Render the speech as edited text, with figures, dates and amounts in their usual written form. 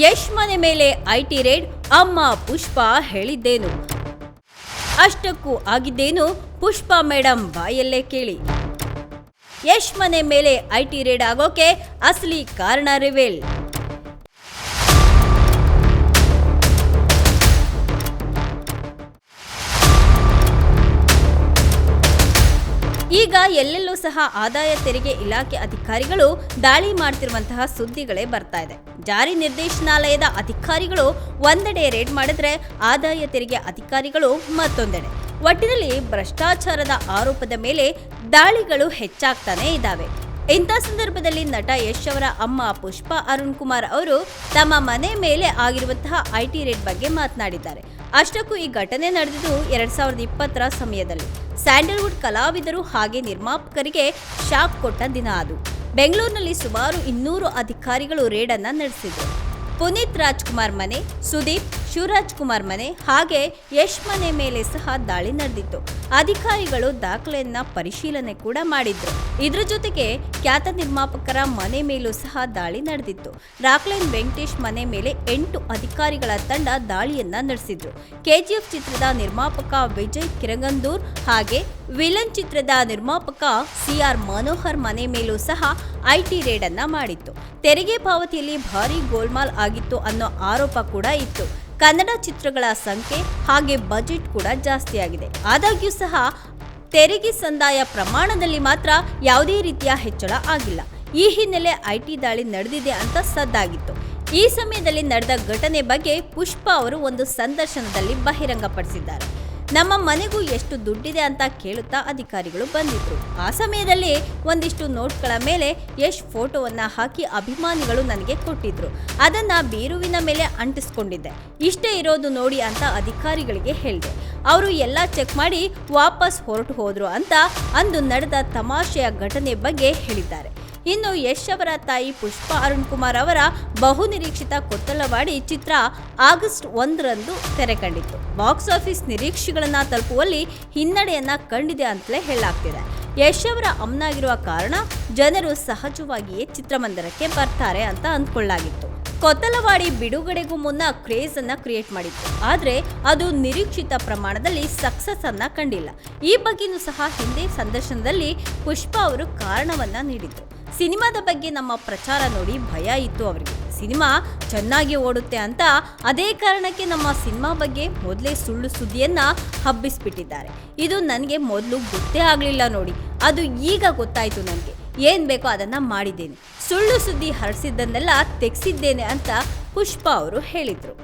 ಯಶ್ ಮನೆ ಮೇಲೆ IT raid, ಅಮ್ಮ ಪುಷ್ಪ ಹೇಳಿದ್ದೇನು? ಅಷ್ಟಕ್ಕೂ ಆಗಿದ್ದೇನು? ಪುಷ್ಪ ಮೇಡಮ್ ಬಾಯಲ್ಲೇ ಕೇಳಿ. ಯಶ್ ಮನೆ ಮೇಲೆ ಐಟಿ ರೇಡ್ ಆಗೋಕೆ ಅಸಲಿ ಕಾರಣ ರಿವೀಲ್. ಈಗ ಎಲ್ಲೆಲ್ಲೂ ಸಹ ಆದಾಯ ತೆರಿಗೆ ಇಲಾಖೆ ಅಧಿಕಾರಿಗಳು ದಾಳಿ ಮಾಡ್ತಿರುವಂತಹ ಸುದ್ದಿಗಳೇ ಬರ್ತಾ ಇದೆ. ಜಾರಿ ನಿರ್ದೇಶನಾಲಯದ ಅಧಿಕಾರಿಗಳು ಒಂದೆಡೆ ರೇಡ್ ಮಾಡಿದ್ರೆ ಆದಾಯ ತೆರಿಗೆ ಅಧಿಕಾರಿಗಳು ಮತ್ತೊಂದೆಡೆ. ಒಟ್ಟಿನಲ್ಲಿ ಭ್ರಷ್ಟಾಚಾರದ ಆರೋಪದ ಮೇಲೆ ದಾಳಿಗಳು ಹೆಚ್ಚಾಗ್ತಾನೆ ಇದ್ದಾವೆ. ಇಂಥ ಸಂದರ್ಭದಲ್ಲಿ ನಟ ಯಶ್ ಅವರ ಅಮ್ಮ ಪುಷ್ಪ ಅರುಣ್ ಕುಮಾರ್ ಅವರು ತಮ್ಮ ಮನೆ ಮೇಲೆ ಆಗಿರುವಂತಹ ಐಟಿ ರೇಡ್ ಬಗ್ಗೆ ಮಾತನಾಡಿದ್ದಾರೆ. ಅಷ್ಟಕ್ಕೂ ಈ ಘಟನೆ ನಡೆದಿದ್ದು 2020ರ ಸಮಯದಲ್ಲಿ. ಸ್ಯಾಂಡಲ್ವುಡ್ ಕಲಾವಿದರು ಹಾಗೆ ನಿರ್ಮಾಪಕರಿಗೆ ಶಾಕ್ ಕೊಟ್ಟ ದಿನ ಅದು. ಬೆಂಗಳೂರಿನಲ್ಲಿ ಸುಮಾರು 200 ಅಧಿಕಾರಿಗಳು ರೇಡ್ ಅನ್ನ ನಡೆಸಿದ್ರು. ಪುನೀತ್ ರಾಜ್ಕುಮಾರ್ ಮನೆ, ಸುದೀಪ್, ಶಿವರಾಜ್ ಕುಮಾರ್ ಮನೆ ಹಾಗೆ ಯಶ್ ಮನೆ ಮೇಲೆ ಸಹ ದಾಳಿ ನಡೆದಿತ್ತು. ಅಧಿಕಾರಿಗಳು ದಾಖಲೆಯನ್ನ ಪರಿಶೀಲನೆ ಕೂಡ ಮಾಡಿದ್ರು. ಇದ್ರ ಜೊತೆಗೆ ಖ್ಯಾತ ನಿರ್ಮಾಪಕರ ಮನೆ ಮೇಲೂ ಸಹ ದಾಳಿ ನಡೆದಿತ್ತು. ರಾಕ್ಲೈನ್ ವೆಂಕಟೇಶ್ ಮನೆ ಮೇಲೆ 8 ಅಧಿಕಾರಿಗಳ ತಂಡ ದಾಳಿಯನ್ನ ನಡೆಸಿದ್ರು. ಕೆಜಿಎಫ್ ಚಿತ್ರದ ನಿರ್ಮಾಪಕ ವಿಜಯ್ ಕಿರಗಂದೂರ್ ಹಾಗೆ ವಿಲನ್ ಚಿತ್ರದ ನಿರ್ಮಾಪಕ ಸಿಆರ್ ಮನೋಹರ್ ಮನೆ ಮೇಲೂ ಸಹ ಐಟಿ ರೇಡ್ ಅನ್ನ ಮಾಡಿತ್ತು. ತೆರಿಗೆ ಪಾವತಿಯಲ್ಲಿ ಭಾರಿ ಗೋಲ್ಮಾಲ್ ಆಗಿತ್ತು ಅನ್ನೋ ಆರೋಪ ಕೂಡ ಇತ್ತು. ಕನ್ನಡ ಚಿತ್ರಗಳ ಸಂಖ್ಯೆ ಹಾಗೆ ಬಜೆಟ್ ಕೂಡ ಜಾಸ್ತಿ ಆಗಿದೆ. ಆದಾಗ್ಯೂ ಸಹ ತೆರಿಗೆ ಸಂದಾಯ ಪ್ರಮಾಣದಲ್ಲಿ ಮಾತ್ರ ಯಾವುದೇ ರೀತಿಯ ಹೆಚ್ಚಳ ಆಗಿಲ್ಲ. ಈ ಹಿನ್ನೆಲೆ ಐಟಿ ದಾಳಿ ನಡೆದಿದೆ ಅಂತ ಸದ್ದಾಗಿತ್ತು. ಈ ಸಮಯದಲ್ಲಿ ನಡೆದ ಘಟನೆ ಬಗ್ಗೆ ಪುಷ್ಪ ಅವರು ಒಂದು ಸಂದರ್ಶನದಲ್ಲಿ ಬಹಿರಂಗಪಡಿಸಿದ್ದಾರೆ. ನಮ್ಮ ಮನೆಗೂ ಎಷ್ಟು ದುಡ್ಡಿದೆ ಅಂತ ಕೇಳುತ್ತಾ ಅಧಿಕಾರಿಗಳು ಬಂದಿದ್ರು. ಆ ಸಮಯದಲ್ಲಿ ಒಂದಿಷ್ಟು ನೋಟ್ಗಳ ಮೇಲೆ ಯಶ್ ಫೋಟೋವನ್ನ ಹಾಕಿ ಅಭಿಮಾನಿಗಳು ನನಗೆ ಕೊಟ್ಟಿದ್ರು. ಅದನ್ನ ಬೀರುವಿನ ಮೇಲೆ ಅಂಟಿಸ್ಕೊಂಡಿದ್ದೆ. ಇಷ್ಟೇ ಇರೋದು ನೋಡಿ ಅಂತ ಅಧಿಕಾರಿಗಳಿಗೆ ಹೇಳಿದೆ. ಅವರು ಎಲ್ಲ ಚೆಕ್ ಮಾಡಿ ವಾಪಸ್ ಹೊರಟು ಹೋದ್ರು ಅಂತ ಅಂದು ನಡೆದ ತಮಾಷೆಯ ಘಟನೆ ಬಗ್ಗೆ ಹೇಳಿದ್ದಾರೆ. ಇನ್ನು ಯಶ್ ಅವರ ತಾಯಿ ಪುಷ್ಪ ಅರುಣ್ ಕುಮಾರ್ ಅವರ ಬಹುನಿರೀಕ್ಷಿತ ಕೊತ್ತಲವಾಡಿ ಚಿತ್ರ ಆಗಸ್ಟ್ 1ರಂದು ತೆರೆ ಕಂಡಿತ್ತು. ಬಾಕ್ಸ್ ಆಫೀಸ್ ನಿರೀಕ್ಷೆಗಳನ್ನ ತಲುಪುವಲ್ಲಿ ಹಿನ್ನಡೆಯನ್ನ ಕಂಡಿದೆ ಅಂತಲೇ ಹೇಳಲಾಗ್ತಿದೆ. ಯಶ್ ಅವರ ಅಮ್ಮನಾಗಿರುವ ಕಾರಣ ಜನರು ಸಹಜವಾಗಿಯೇ ಚಿತ್ರಮಂದಿರಕ್ಕೆ ಬರ್ತಾರೆ ಅಂತ ಅಂದ್ಕೊಳ್ಳಲಾಗಿತ್ತು. ಕೊತ್ತಲವಾಡಿ ಬಿಡುಗಡೆಗೂ ಮುನ್ನ ಕ್ರೇಜ್ ಅನ್ನ ಕ್ರಿಯೇಟ್ ಮಾಡಿತ್ತು. ಆದ್ರೆ ಅದು ನಿರೀಕ್ಷಿತ ಪ್ರಮಾಣದಲ್ಲಿ ಸಕ್ಸಸ್ ಅನ್ನ ಕಂಡಿಲ್ಲ. ಈ ಬಗ್ಗೆನೂ ಸಹ ಹಿಂದೆ ಸಂದರ್ಶನದಲ್ಲಿ ಪುಷ್ಪ ಅವರು ಕಾರಣವನ್ನ ನೀಡಿದ್ರು. ಸಿನಿಮಾದ ಬಗ್ಗೆ ನಮ್ಮ ಪ್ರಚಾರ ನೋಡಿ ಭಯ ಇತ್ತು ಅವರಿಗೆ. ಸಿನಿಮಾ ಚೆನ್ನಾಗಿ ಓಡುತ್ತೆ ಅಂತ ಅದೇ ಕಾರಣಕ್ಕೆ ನಮ್ಮ ಸಿನಿಮಾ ಬಗ್ಗೆ ಮೊದಲೇ ಸುಳ್ಳು ಸುದ್ದಿಯನ್ನ ಹಬ್ಬಿಸ್ಬಿಟ್ಟಿದ್ದಾರೆ. ಇದು ನನಗೆ ಮೊದಲು ಗೊತ್ತೇ ಆಗಲಿಲ್ಲ ನೋಡಿ. ಅದು ಈಗ ಗೊತ್ತಾಯ್ತು ನನಗೆ. ಏನ್ ಬೇಕೋ ಅದನ್ನ ಮಾಡಿದ್ದೇನೆ. ಸುಳ್ಳು ಸುದ್ದಿ ಹರಡಿಸಿದ್ದನ್ನೆಲ್ಲ ತೆಗೆಸಿದ್ದೇನೆ ಅಂತ ಪುಷ್ಪ ಅವರು ಹೇಳಿದ್ರು.